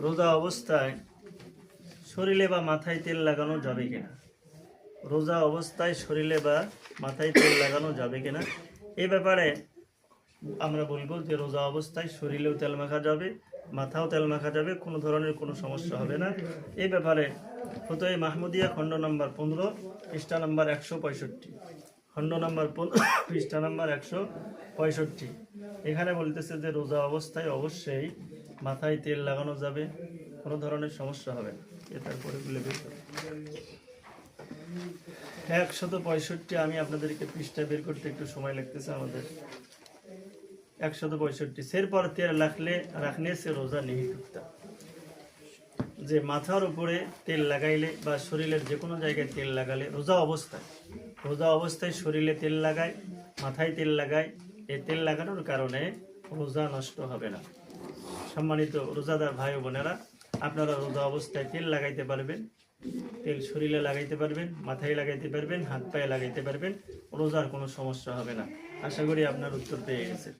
রোজা অবস্থায় শরীরে বা মাথায় তেল লাগানো যাবে কিনা? রোজা অবস্থায় শরীরে বা মাথায় তেল লাগানো যাবে কিনা এই ব্যাপারে আমরা বলবো যে রোজা অবস্থায় শরীরেও তেল মাখা যাবে, মাথাও তেল মাখা যাবে, কোনো ধরনের কোনো সমস্যা হবে না। এই ব্যাপারে ফতোয়া মাহমুদিয়া খণ্ড নম্বর 15 পৃষ্ঠা নম্বর 165, খণ্ড নম্বর 15 পৃষ্ঠা নম্বর 165 এখানে বলতেছে যে রোজা অবস্থায় অবশ্যই মাথায় তেল লাগানো যাবে, কোনো ধরনের সমস্যা হবে না। তারপরে বলে 165 আমি আপনাদেরকে পৃষ্ঠা বের করতে একটু সময় লাগতেছে আমাদের। 165 सिर पर तेल रखने से रोजा नहीं टूटता। যে মাথার উপরে তেল লাগাইলে বা শরীরের যে কোনো জায়গায় তেল লাগালে রোজা অবস্থায় শরীরে তেল লাগায়, মাথায় তেল লাগায়, এই তেল লাগানোর কারণে রোজা নষ্ট হবে না। সম্মানিত রোজাদার ভাই ও বোনেরা, আপনারা রোজা অবস্থায় তেল লাগাইতে পারবেন, তেল শরীরে লাগাইতে পারবেন, মাথায় লাগাইতে পারবেন, হাত পায়ে লাগাইতে পারবেন, রোজার কোনো সমস্যা হবে না। আশা করি আপনার উত্তর পেয়ে গেছে।